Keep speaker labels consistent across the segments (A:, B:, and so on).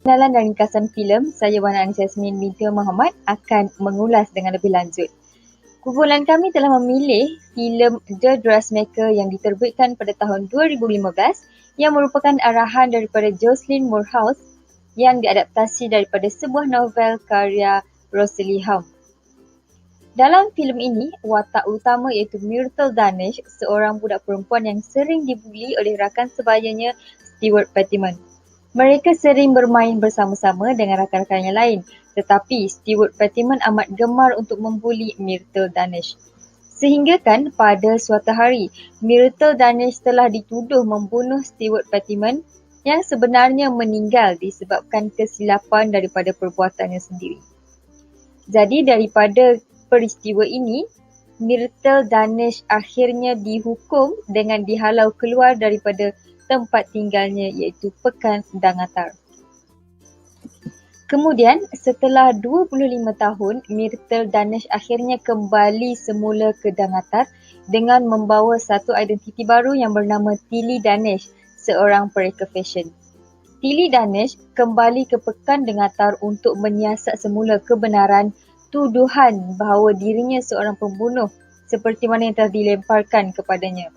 A: Kenalan dan ringkasan filem, saya Wan Anis Yasmin binti Muhammad akan mengulas dengan lebih lanjut. Kumpulan kami telah memilih filem The Dressmaker yang diterbitkan pada tahun 2015 yang merupakan arahan daripada Jocelyn Moorhouse yang diadaptasi daripada sebuah novel karya Rosalie Hum. Dalam filem ini, watak utama iaitu Myrtle Danish, seorang budak perempuan yang sering dibuli oleh rakan sebayanya Stewart Pettiman. Mereka sering bermain bersama-sama dengan rakan-rakannya lain, tetapi Stewart Pettiman amat gemar untuk membuli Myrtle Danish. Sehingga kan pada suatu hari, Myrtle Danish telah dituduh membunuh Stewart Pettiman yang sebenarnya meninggal disebabkan kesilapan daripada perbuatannya sendiri. Jadi daripada peristiwa ini, Myrtle Danish akhirnya dihukum dengan dihalau keluar daripada tempat tinggalnya iaitu Pekan Dangatar. Kemudian, setelah 25 tahun, Myrtle Danish akhirnya kembali semula ke Dangatar dengan membawa satu identiti baru yang bernama Tilly Danish, seorang pereka fashion. Tilly Danish kembali ke Pekan Dangatar untuk menyiasat semula kebenaran tuduhan bahawa dirinya seorang pembunuh seperti mana yang telah dilemparkan kepadanya.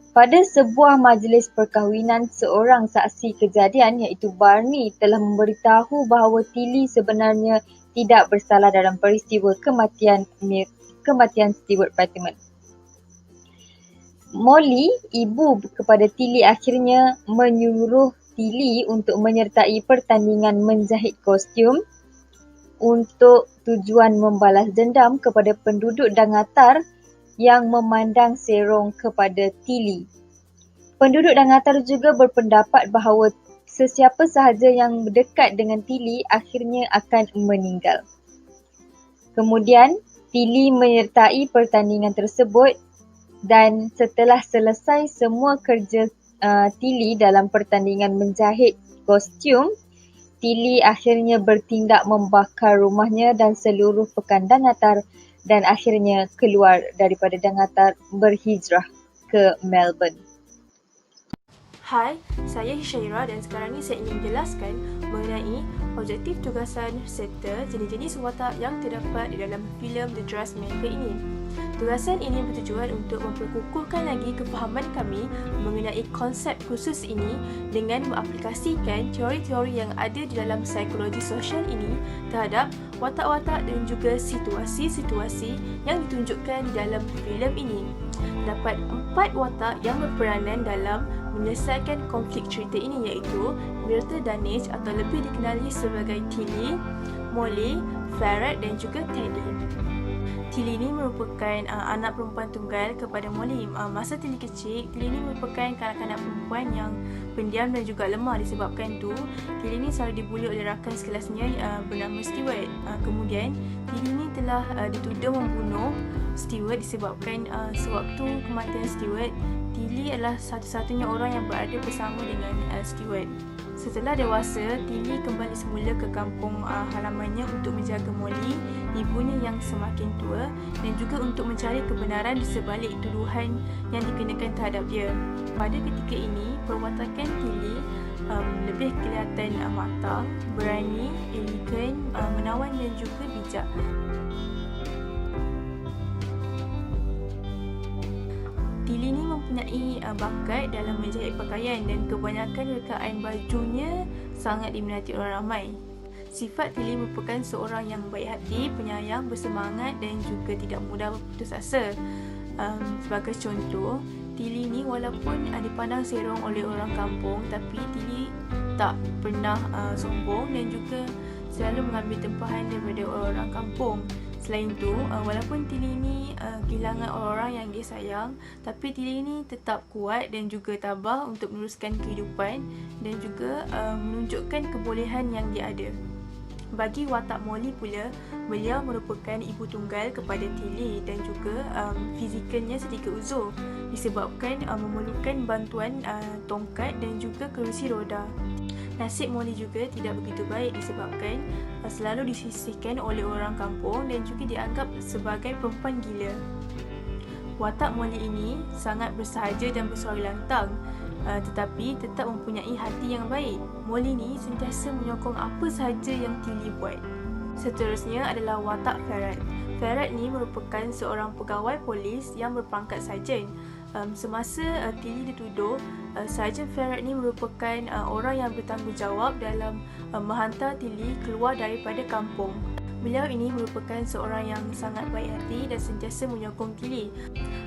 A: Pada sebuah majlis perkahwinan, seorang saksi kejadian iaitu Barney telah memberitahu bahawa Tilly sebenarnya tidak bersalah dalam peristiwa kematian Stewart Pettiman. Molly, ibu kepada Tilly, akhirnya menyuruh Tilly untuk menyertai pertandingan menjahit kostum untuk tujuan membalas dendam kepada penduduk Dangatar yang memandang serong kepada Tilly. Penduduk Dangatar juga berpendapat bahawa sesiapa sahaja yang dekat dengan Tilly akhirnya akan meninggal. Kemudian, Tilly menyertai pertandingan tersebut dan setelah selesai semua kerja Tilly dalam pertandingan menjahit kostum, Tilly akhirnya bertindak membakar rumahnya dan seluruh Pekan Dangatar dan akhirnya keluar daripada Dangatar berhijrah ke Melbourne.
B: Hai, saya Hisyairah dan sekarang ni saya ingin menjelaskan mengenai objektif tugasan serta jenis-jenis watak yang terdapat di dalam filem The Dressmaker ini. Tugasan ini bertujuan untuk memperkukuhkan lagi kefahaman kami mengenai konsep khusus ini dengan mengaplikasikan teori-teori yang ada di dalam psikologi sosial ini terhadap watak-watak dan juga situasi-situasi yang ditunjukkan di dalam filem ini. Terdapat 4 watak yang berperanan dalam menyelesaikan konflik cerita ini iaitu Myrtle Danish atau lebih dikenali sebagai Tilly, Molly, Farrad dan juga Teddy. Tilly ini merupakan anak perempuan tunggal kepada Molly. Masa Tilly kecil, Tilly ini merupakan kanak-kanak perempuan yang pendiam dan juga lemah. Disebabkan itu, Tilly ini selalu dibuli oleh rakan sekelasnya bernama Stewart. Kemudian, Tilly ini telah dituduh membunuh Stewart disebabkan sewaktu kematian Stewart, Tilly adalah satu-satunya orang yang berada bersama dengan Stewart. Setelah dewasa, Tilly kembali semula ke kampung halamannya untuk menjaga Molly, ibunya yang semakin tua, dan juga untuk mencari kebenaran di sebalik tuduhan yang dikenakan terhadap dia. Pada ketika ini, perwatakan Tilly lebih kelihatan matang, berani, elegan, menawan dan juga bijak. Tilly ni mempunyai bakat dalam menjahit pakaian dan kebanyakan rekaan bajunya sangat diminati orang ramai. Sifat Tilly merupakan seorang yang baik hati, penyayang, bersemangat dan juga tidak mudah berputus asa. Sebagai contoh, Tilly ni walaupun dipandang serong oleh orang kampung, tapi Tilly tak pernah sombong dan juga selalu mengambil tempahan daripada orang kampung. Selain itu, walaupun Tilly ini kehilangan orang-orang yang dia sayang, tapi Tilly ini tetap kuat dan juga tabah untuk meneruskan kehidupan dan juga menunjukkan kebolehan yang dia ada. Bagi watak Molly pula, beliau merupakan ibu tunggal kepada Tilly dan juga fizikalnya sedikit uzur disebabkan memerlukan bantuan tongkat dan juga kerusi roda. Nasib Molly juga tidak begitu baik disebabkan selalu disisihkan oleh orang kampung dan juga dianggap sebagai perempuan gila. Watak Molly ini sangat bersahaja dan bersuara lantang tetapi tetap mempunyai hati yang baik. Molly ni sentiasa menyokong apa sahaja yang Tilly buat. Seterusnya adalah watak Farrad. Farrad ni merupakan seorang pegawai polis yang berpangkat sarjan. Semasa Tilly dituduh, Sarjan Farrad ni merupakan orang yang bertanggungjawab dalam menghantar Tilly keluar daripada kampung. Beliau ini merupakan seorang yang sangat baik hati dan sentiasa menyokong Tilly.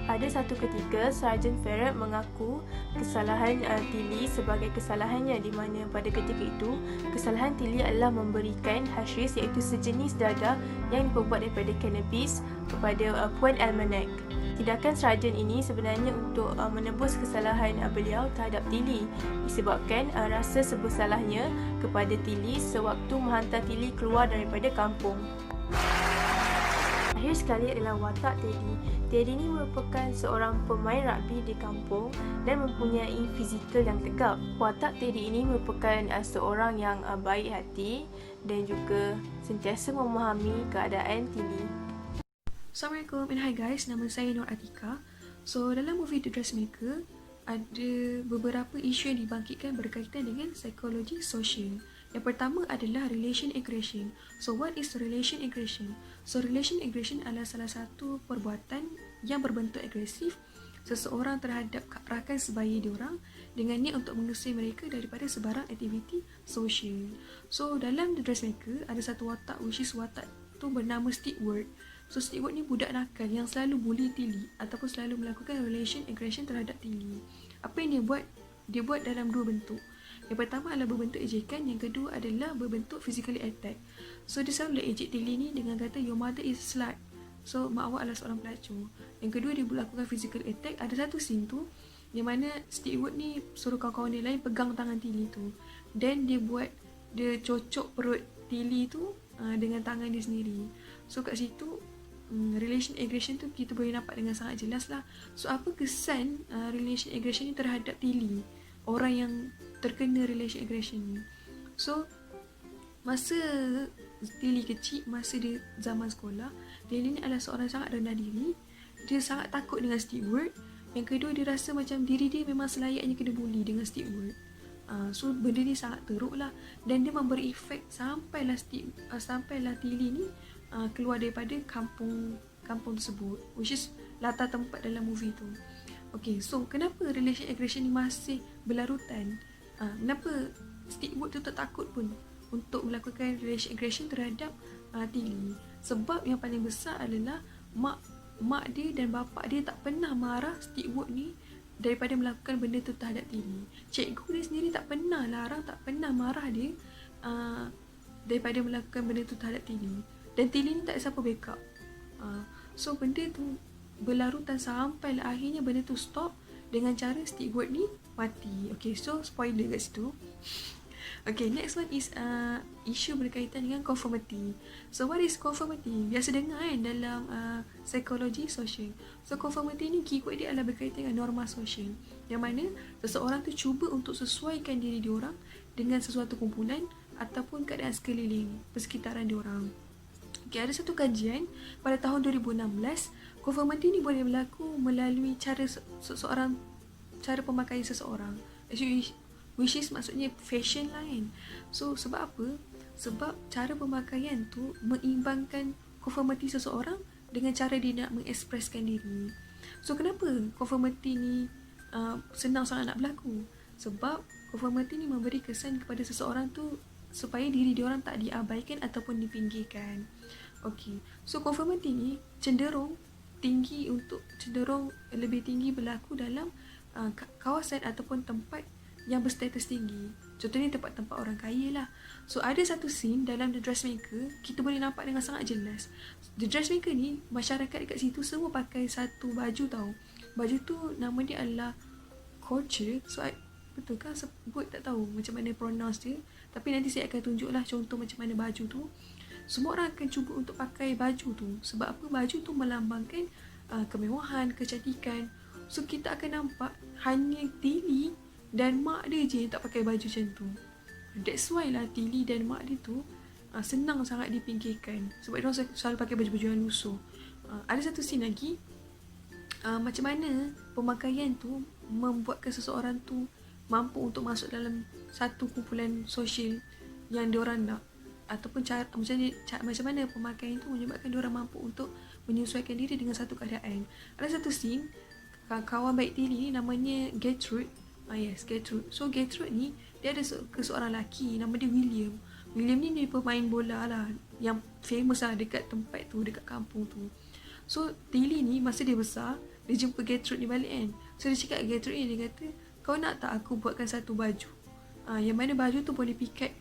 B: Ada satu ketika, Sarjan Farrad mengaku kesalahan Tilly sebagai kesalahannya, di mana pada ketika itu, kesalahan Tilly adalah memberikan hashish iaitu sejenis dadah yang diperbuat daripada cannabis kepada Puan Almanac. Tindakan sarjan ini sebenarnya untuk menebus kesalahan beliau terhadap Tilly disebabkan rasa sebersalahnya kepada Tilly sewaktu menghantar Tilly keluar daripada kampung. Akhir sekali adalah watak Teddy. Teddy ini merupakan seorang pemain rugby di kampung dan mempunyai fizikal yang tegap. Watak Teddy ini merupakan seorang yang baik hati dan juga sentiasa memahami keadaan Tilly.
C: Assalamualaikum and hi guys, nama saya Nur Atika. So dalam movie The Dressmaker ada beberapa isu yang dibangkitkan berkaitan dengan psikologi sosial. Yang pertama adalah relation aggression. So what is relation aggression? So relation aggression adalah salah satu perbuatan yang berbentuk agresif seseorang terhadap rakan sebaya diorang dengan niat untuk mengusir mereka daripada sebarang aktiviti sosial. So dalam The Dressmaker ada satu watak which is watak tu bernama Stewart. So Stewart ni budak nakal yang selalu bully Tilly ataupun selalu melakukan relation aggression terhadap Tilly. Apa yang dia buat? Dia buat dalam dua bentuk. Yang pertama adalah berbentuk ejekan, yang kedua adalah berbentuk physically attack. So dia selalu ejek Tilly ni dengan kata your mother is slut. So mak awak adalah seorang pelacur. Yang kedua dia melakukan physical attack. Ada satu scene tu yang mana Stewart ni suruh kawan-kawan dia lain pegang tangan Tilly tu. Dan dia cocok perut Tilly tu dengan tangan dia sendiri. So kat situ relation aggression tu kita boleh nampak dengan sangat jelas lah. So apa kesan relation aggression ni terhadap Tilly, orang yang terkena relation aggression ni? So masa Tilly kecil, masa dia zaman sekolah, Tilly ni adalah seorang sangat rendah diri. Dia sangat takut dengan Stewart. Yang kedua, dia rasa macam diri dia memang selayaknya kena bully dengan Stewart. So benda ni sangat teruk lah. Dan dia memberi efek sampailah Tilly ni keluar daripada kampung tersebut, which is latar tempat dalam movie tu. Okay, so kenapa relation aggression ni masih berlarutan? Kenapa Stewart tu tak takut pun untuk melakukan relation aggression terhadap Tilly? Sebab yang paling besar adalah mak dia dan bapa dia tak pernah marah Stewart ni daripada melakukan benda tu terhadap Tilly. Cikgu dia sendiri tak pernah larang, tak pernah marah dia daripada melakukan benda tu terhadap Tilly. Dan Tilly ni tak ada siapa backup. So benda tu berlarutan sampailah akhirnya benda tu stop dengan cara Stewart ni mati. Okay, so spoiler kat situ. Okay, next one is isu berkaitan dengan conformity. So what is conformity? Biasa dengar kan dalam psikologi sosial. So conformity ni keyword dia adalah berkaitan dengan norma sosial, yang mana seseorang tu cuba untuk sesuaikan diri diorang dengan sesuatu kumpulan ataupun keadaan sekeliling persekitaran diorang. Okay, ada satu kajian pada tahun 2016, conformity ni boleh berlaku melalui cara pemakaian seseorang, which is maksudnya fashion lah kan. So sebab apa? Sebab cara pemakaian tu mengimbangkan conformity seseorang dengan cara dia nak mengekspreskan diri. So kenapa conformity ni senang sangat nak berlaku? Sebab conformity ni memberi kesan kepada seseorang tu supaya diri diorang tak diabaikan ataupun dipinggirkan. Okay, so conformity ni cenderung lebih tinggi berlaku dalam kawasan ataupun tempat yang berstatus tinggi. Contohnya tempat-tempat orang kaya lah. So ada satu scene dalam The Dressmaker, kita boleh nampak dengan sangat jelas. The Dressmaker ni, masyarakat dekat situ semua pakai satu baju tau. Baju tu nama dia adalah couture. So betul kan sebut, tak tahu macam mana pronounce dia, tapi nanti saya akan tunjuklah contoh macam mana baju tu. Semua orang akan cuba untuk pakai baju tu. Sebab apa? Baju tu melambangkan kemewahan, kecantikan. So kita akan nampak hanya Tilly dan mak dia je yang tak pakai baju macam tu. That's why lah Tilly dan mak dia tu senang sangat dipinggirkan. Sebab dia selalu pakai baju-baju yang lusuh. Ada satu scene lagi, macam mana pemakaian tu membuatkan seseorang tu mampu untuk masuk dalam satu kumpulan sosial yang diorang nak, ataupun cara macam mana pemakaian itu menyebabkan diorang mampu untuk menyesuaikan diri dengan satu keadaan. Ada satu scene kawan baik Tilly ni namanya Gertrude. Yes, Gertrude. So Gertrude ni dia ada seorang lelaki nama dia William. William ni dia pemain bola lah yang famous lah dekat tempat tu, dekat kampung tu. So Tilly ni masa dia besar, dia jumpa Gertrude ni balik kan. So dia cakap Gertrude ni, dia kata, kau nak tak aku buatkan satu baju, yang mana baju tu boleh pikat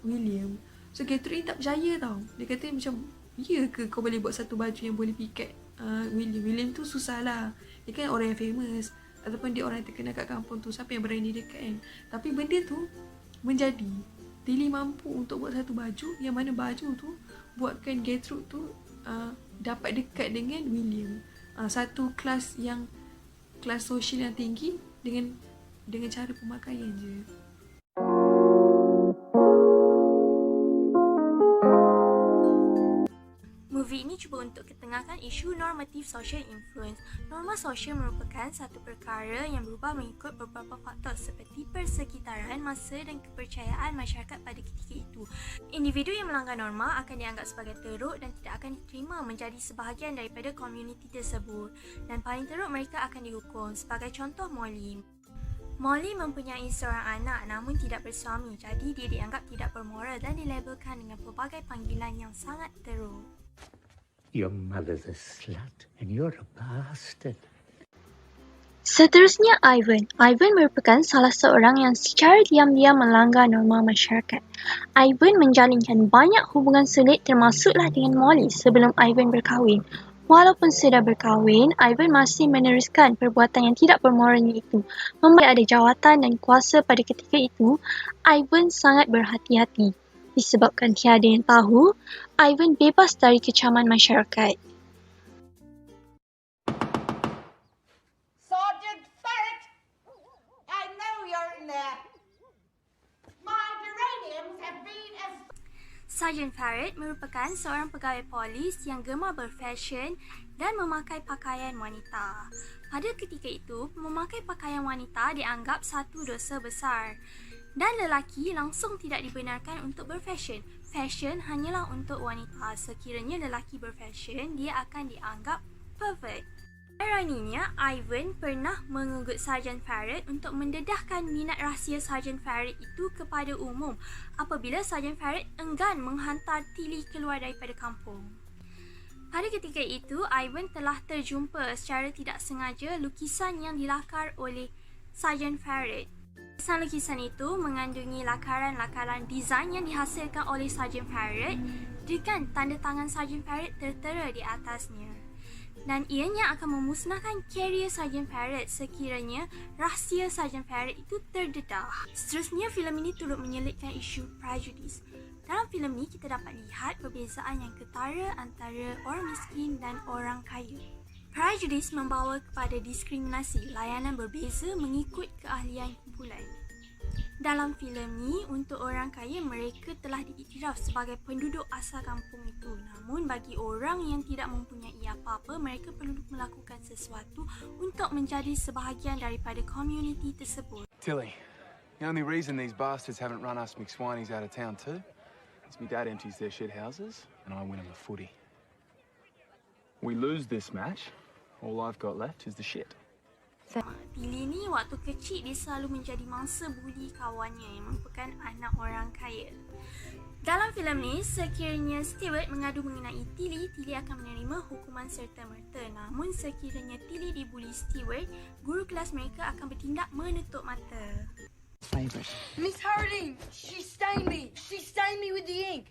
C: William. So Gertrude ni tak percaya tau. Dia kata macam, ya ke kau boleh buat satu baju yang boleh pikat William? William tu susah lah, dia kan orang yang famous, ataupun dia orang yang terkenal kat kampung tu, siapa yang berani dekat kan. Tapi benda tu menjadi. Tilly mampu untuk buat satu baju, yang mana baju tu buatkan Gertrude tu dapat dekat dengan William. Satu kelas sosial yang tinggi dengan cara pemakaian je.
B: Movie ini cuba untuk ketengahkan isu normatif social influence. Norma sosial merupakan satu perkara yang berubah mengikut beberapa faktor seperti persekitaran, masa dan kepercayaan masyarakat pada ketika itu. Individu yang melanggar norma akan dianggap sebagai teruk dan tidak akan diterima menjadi sebahagian daripada komuniti tersebut. Dan paling teruk, mereka akan dihukum. Sebagai contoh, Molly. Molly mempunyai seorang anak namun tidak bersuami, jadi dia dianggap tidak bermoral dan dilabelkan dengan pelbagai panggilan yang sangat teruk.
D: Your mother's a slut and you're a bastard.
E: Seterusnya, Ivan. Ivan merupakan salah seorang yang secara diam-diam melanggar norma masyarakat. Ivan menjalinkan banyak hubungan sulit termasuklah dengan Molly sebelum Ivan berkahwin. Walaupun sudah berkahwin, Ivan masih meneruskan perbuatan yang tidak bermoralnya itu. Memberi ada jawatan dan kuasa pada ketika itu, Ivan sangat berhati-hati. Disebabkan tiada yang tahu, Ivan bebas dari kecaman masyarakat.
F: Sergeant Farrett, I know you're in there. My geraniums have been as...
B: Sergeant Farrett merupakan seorang pegawai polis yang gemar berfashion dan memakai pakaian wanita. Pada ketika itu, memakai pakaian wanita dianggap satu dosa besar. Dan lelaki langsung tidak dibenarkan untuk berfashion. Fashion hanyalah untuk wanita. Sekiranya lelaki berfashion, dia akan dianggap pervert. Ironinya, Ivan pernah mengugut Sergeant Farrett untuk mendedahkan minat rahsia Sergeant Farrett itu kepada umum apabila Sergeant Farrett enggan menghantar Tilly keluar daripada kampung. Pada ketika itu, Ivan telah terjumpa secara tidak sengaja lukisan yang dilakar oleh Sergeant Farrett. Lukisan itu mengandungi lakaran-lakaran desain yang dihasilkan oleh Sergeant Farrett dengan tanda tangan Sergeant Farrett tertera di atasnya. Dan ianya akan memusnahkan karier Sergeant Farrett sekiranya rahsia Sergeant Farrett itu terdedah. Seterusnya, filem ini turut menyelitkan isu prejudice. Dalam filem ini kita dapat lihat perbezaan yang ketara antara orang miskin dan orang kaya. Prejudice membawa kepada diskriminasi, layanan berbeza mengikut keahlian kumpulan. Dalam filem ni, untuk orang kaya mereka telah diiktiraf sebagai penduduk asal kampung itu. Namun bagi orang yang tidak mempunyai apa-apa, mereka perlu melakukan sesuatu untuk menjadi sebahagian daripada komuniti tersebut.
G: Tilly, the only reason these bastards haven't run us McSwineys out of town too is my dad empties their shit houses and I win them the footy. We lose this match, all I've got left is the shit.
B: Tilly ni waktu kecil dia selalu menjadi mangsa buli kawannya yang merupakan anak orang kaya. Dalam filem ni, sekiranya Stewart mengadu mengenai Tilly, Tilly akan menerima hukuman serta-merta. Namun sekiranya Tilly dibuli Stewart, guru kelas mereka akan bertindak menutup mata.
F: Miss Harding, she stained me. She stained me with the ink.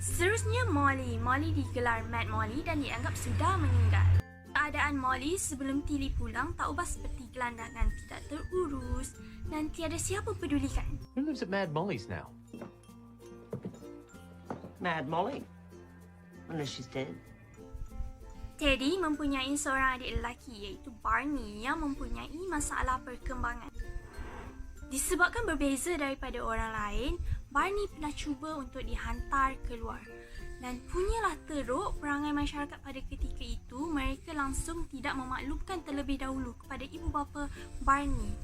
B: Seterusnya, Molly. Molly digelar Mad Molly dan dianggap sudah meninggal. Keadaan Molly sebelum Tilly pulang tak ubah seperti gelandangan, tidak terurus dan tiada siapa pedulikan.
H: Who lives at Mad Molly's now?
I: Mad Molly. Unless she's dead.
B: Teddy mempunyai seorang adik lelaki iaitu Barney yang mempunyai masalah perkembangan. Disebabkan berbeza daripada orang lain,
H: Barney pernah cuba untuk dihantar keluar. Dan punyalah teruk perangai masyarakat pada ketika itu, mereka langsung tidak memaklumkan terlebih dahulu kepada ibu bapa Barney.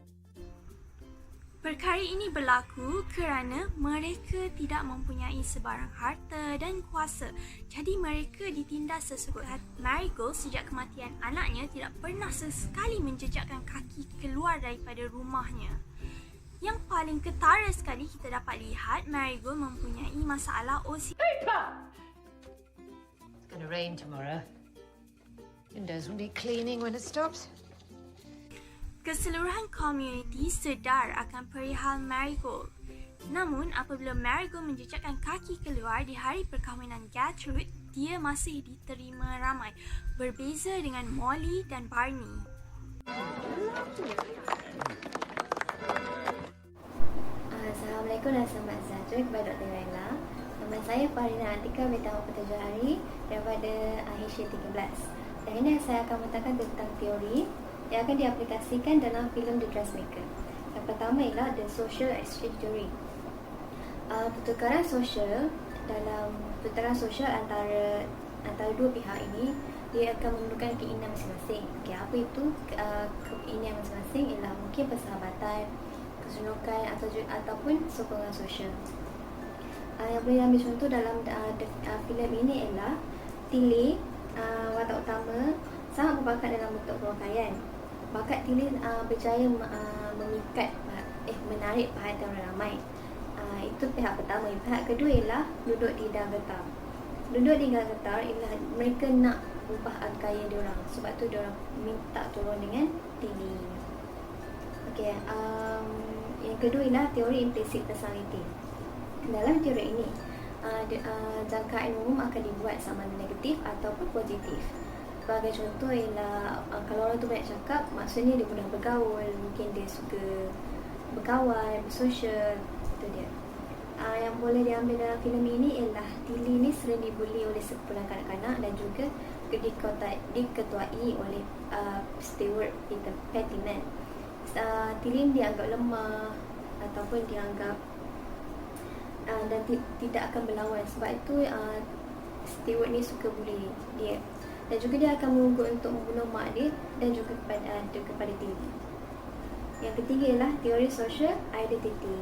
H: Perkara ini berlaku kerana mereka tidak mempunyai sebarang harta dan kuasa. Jadi mereka ditindas sesuka hati. Marigold sejak kematian anaknya tidak pernah sesekali menjejakkan kaki keluar daripada rumahnya. Yang paling ketara sekali kita dapat lihat Marigold mempunyai masalah OCD.
I: It's gonna rain tomorrow. Windows will need cleaning when it stops.
H: Keseluruhan komuniti sedar akan perihal Marigold. Namun, apabila Marigold menjejakkan kaki keluar di hari perkahwinan Gertrude, dia masih diterima ramai. Berbeza dengan Molly dan Barney.
J: Assalamualaikum dan selamat sejahtera kepada Dr. Laila. Nama saya Farina Atika Betama Pekerja Hari daripada HY13. Dan ini saya akan menceritakan tentang teori yang akan diaplikasikan dalam filem The Dressmaker. Yang pertama ialah The Social Exchange Theory. Pertukaran sosial antara dua pihak ini, dia akan memerlukan keinginan masing-masing. Apa itu keinginan masing-masing? Ialah mungkin persahabatan, keseronokan ataupun sokongan sosial. Yang boleh ambil contoh dalam filem ini ialah Tilly, watak utama, sangat berbakat dalam bentuk perwakaian. Bakat Tilly berjaya menarik perhatian orang ramai. Itu pihak pertama. Pihak kedua ialah duduk di dalam getah. Duduk di dalam getah ialah mereka nak ubah gaya diorang. Sebab tu diorang minta tolong dengan Tilly. Okey, yang kedua ialah teori implicit personality. Dalam teori ini, jangkaan umum akan dibuat sama ada negatif ataupun positif. Sebagai contoh ialah kalau orang tu banyak cakap, maksudnya dia mudah bergaul, mungkin dia suka berkawan, bersosial, itu dia. Yang boleh diambil dalam filem ini ialah Tilly ni sering dibuli oleh sekumpulan kanak-kanak dan juga diketuai oleh Stewart Pettyman. Tilly dianggap lemah ataupun dianggap dan tidak akan berlawan. Sebab itu Stewart ni suka bully dia. Dan juga dia akan menunggu untuk membunuh mak dia dan juga kepada Tilly. Yang ketiga ialah teori social identity.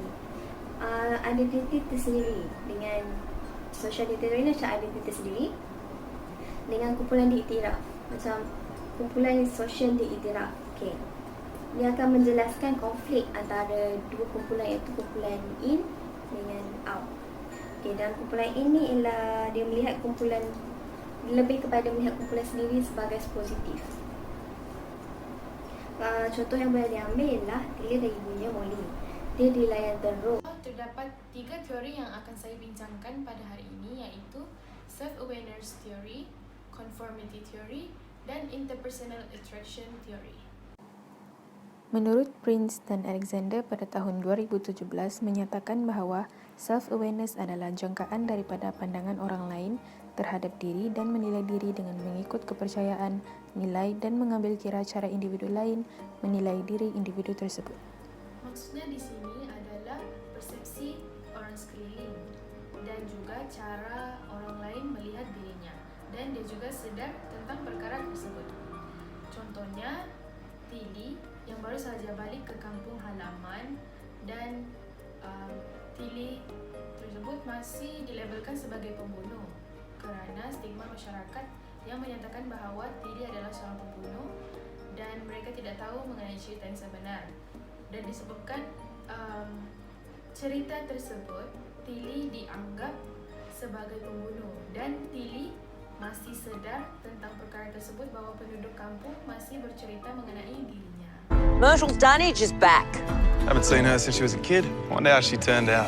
J: Identity tersendiri dengan social identity ni macam identity tersendiri dengan kumpulan diiktiraf. Macam kumpulan social diiktiraf. Okay. Dia akan menjelaskan konflik antara dua kumpulan, iaitu kumpulan in dengan out. Okay, dan kumpulan ini ialah dia melihat kumpulan lebih kepada melihat kumpulan sendiri sebagai positif. Contoh yang boleh diambil ialah Tilly dan ibunya Molly. Dia dilayan teruk.
B: Terdapat 3 teori yang akan saya bincangkan pada hari ini, iaitu Self-Awareness Theory, Conformity Theory, dan Interpersonal Attraction Theory.
K: Menurut Prince dan Alexander pada tahun 2017 menyatakan bahawa self-awareness adalah jangkaan daripada pandangan orang lain terhadap diri dan menilai diri dengan mengikut kepercayaan, nilai dan mengambil kira cara individu lain menilai diri individu tersebut.
B: Maksudnya di sini adalah persepsi orang sekeliling dan juga cara orang lain melihat dirinya, dan dia juga sedar tentang perkara tersebut. Contohnya, Tilly yang baru saja balik ke kampung halaman dan Tilly tersebut masih dilabelkan sebagai pembunuh kerana stigma masyarakat yang menyatakan bahawa Tilly adalah seorang pembunuh dan mereka tidak tahu mengenai cerita yang sebenar. Dan disebabkan cerita tersebut, Tilly dianggap sebagai pembunuh dan Tilly masih sedar tentang perkara tersebut bahawa penduduk kampung masih bercerita mengenai dirinya.
I: Myrtle's Dunnage is back.
G: Haven't seen her since she was a kid. Wonder how she turned out.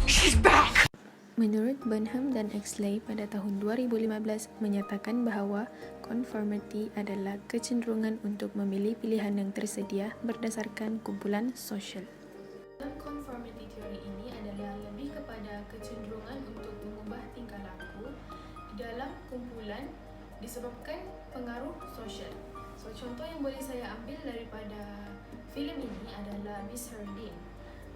I: She's back!
K: Menurut Burnham dan Exley pada tahun 2015 menyatakan bahawa conformity adalah kecenderungan untuk memilih pilihan yang tersedia berdasarkan kumpulan sosial.
B: Dalam conformity theory ini adalah lebih kepada kecenderungan untuk mengubah tingkah laku di dalam kumpulan disebabkan pengaruh sosial. So, contoh yang boleh saya ambil daripada filem ini adalah Miss Herdin.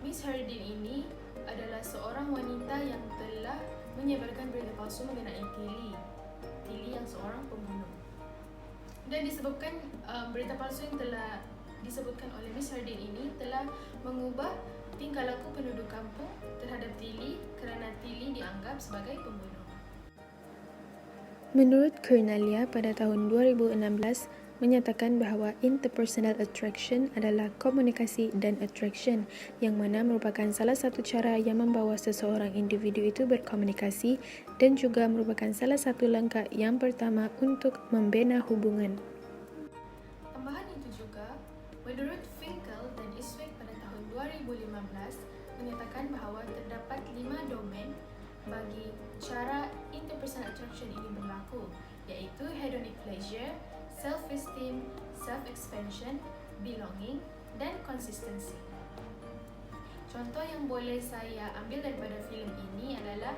B: Miss Herdin ini adalah seorang wanita yang telah menyebarkan berita palsu mengenai Tilly yang seorang pembunuh. Dan disebabkan berita palsu yang telah disebutkan oleh Miss Herdin ini telah mengubah tingkah laku penduduk kampung terhadap Tilly kerana Tilly dianggap sebagai pembunuh.
K: Menurut Cornelia, pada tahun 2016 menyatakan bahawa interpersonal attraction adalah komunikasi dan attraction, yang mana merupakan salah satu cara yang membawa seseorang individu itu berkomunikasi dan juga merupakan salah satu langkah yang pertama untuk membina hubungan.
B: Tambahan itu juga, menurut Finkel dan Iswick pada tahun 2015 menyatakan bahawa terdapat 5 domain bagi cara interpersonal attraction ini berlaku, iaitu hedonic pleasure, self-esteem, self-expansion, belonging, dan consistency. Contoh yang boleh saya ambil daripada filem ini adalah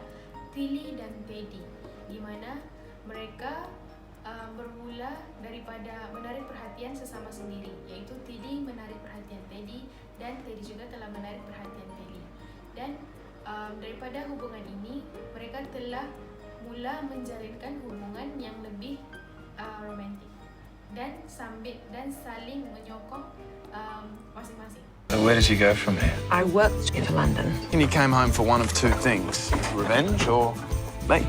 B: Tilly dan Teddy, di mana mereka bermula daripada menarik perhatian sesama sendiri, iaitu Tilly menarik perhatian Teddy dan Teddy juga telah menarik perhatian Tilly. Dan daripada hubungan ini, mereka telah mula menjalinkan hubungan yang lebih romantik dan saling menyokong masing-masing.
G: Where did you go from here?
L: I worked in London.
G: And you came home for one of two things, revenge or me.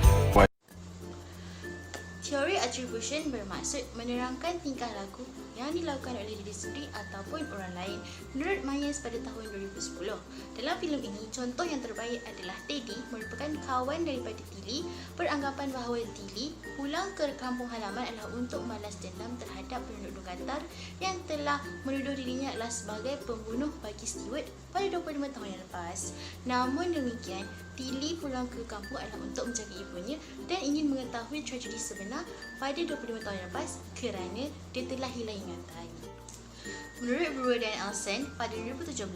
M: Teori attribution bermaksud menerangkan tingkah laku yang dilakukan oleh diri sendiri ataupun orang lain menurut Myers pada tahun 2010. Dalam filem ini, contoh yang terbaik adalah Teddy merupakan kawan daripada Tilly, beranggapan bahawa Tilly pulang ke kampung halaman adalah untuk malas dendam terhadap penduduk Qatar yang telah menuduh dirinya adalah sebagai pembunuh bagi Stewart pada 25 tahun yang lepas. Namun demikian, Tilly pulang ke kampung adalah untuk menjaga ibunya dan ingin mengetahui tragedi sebenar pada 25 tahun yang lepas kerana dia telah hilang ingatan. Menurut Brewer dan Elson, pada 2017,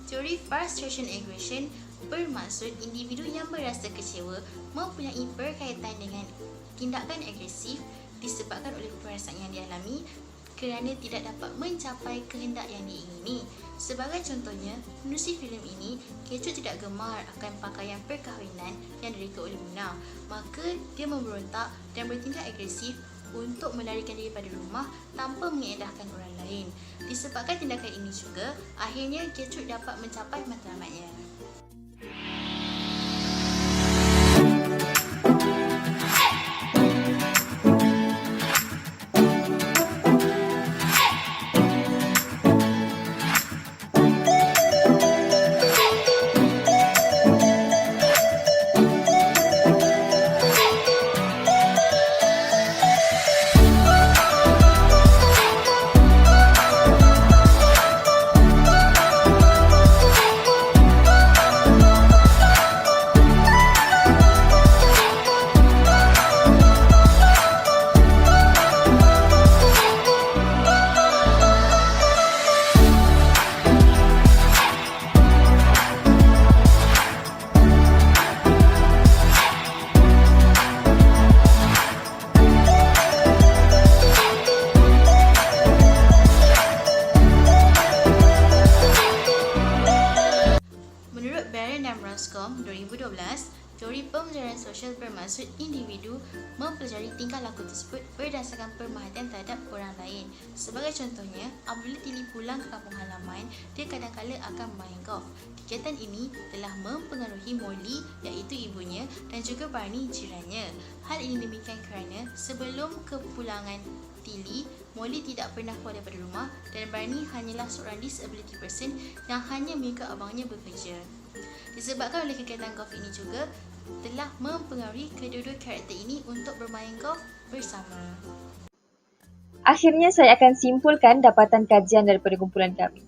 M: teori frustration aggression bermaksud individu yang berasa kecewa mempunyai berkaitan dengan tindakan agresif disebabkan oleh perasaan yang dialami kerana tidak dapat mencapai kehendak yang diingini. Sebagai contohnya, menerusi filem ini, Kecut tidak gemar akan pakaian perkahwinan yang direka oleh Muna, maka dia memberontak dan bertindak agresif untuk melarikan diri pada rumah tanpa mengedarkan orang lain. Disebabkan tindakan ini juga, akhirnya Kecut dapat mencapai matlamatnya. Roscom 2012, teori pembelajaran sosial bermaksud individu mempelajari tingkah laku tersebut berdasarkan pemerhatian terhadap orang lain. Sebagai contohnya, apabila Tilly pulang ke kampung halaman, dia kadang-kala akan bermain golf. Kegiatan ini telah mempengaruhi Molly, iaitu ibunya, dan juga Barney, jirannya. Hal ini demikian kerana sebelum kepulangan Tilly, Molly tidak pernah keluar daripada rumah dan Barney hanyalah seorang disability person yang hanya mengikut abangnya bekerja. Disebabkan oleh kegiatan golf ini juga telah mempengaruhi kedua-dua karakter ini untuk bermain golf bersama.
A: Akhirnya saya akan simpulkan dapatan kajian daripada kumpulan kami.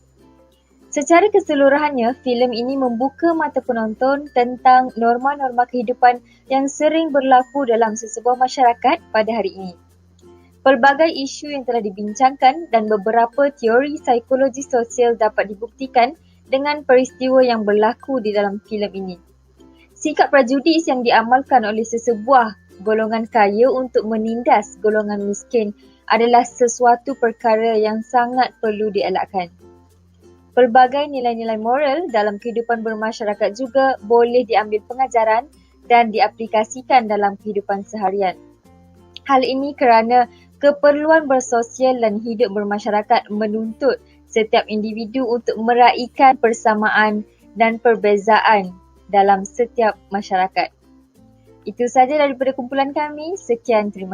A: Secara keseluruhannya, filem ini membuka mata penonton tentang norma-norma kehidupan yang sering berlaku dalam sesebuah masyarakat pada hari ini. Pelbagai isu yang telah dibincangkan dan beberapa teori psikologi sosial dapat dibuktikan dengan peristiwa yang berlaku di dalam filem ini. Sikap prejudis yang diamalkan oleh sesebuah golongan kaya untuk menindas golongan miskin adalah sesuatu perkara yang sangat perlu dielakkan. Pelbagai nilai-nilai moral dalam kehidupan bermasyarakat juga boleh diambil pengajaran dan diaplikasikan dalam kehidupan seharian. Hal ini kerana keperluan bersosial dan hidup bermasyarakat menuntut setiap individu untuk meraihkan persamaan dan perbezaan dalam setiap masyarakat. Itu sahaja daripada kumpulan kami. Sekian, terima kasih.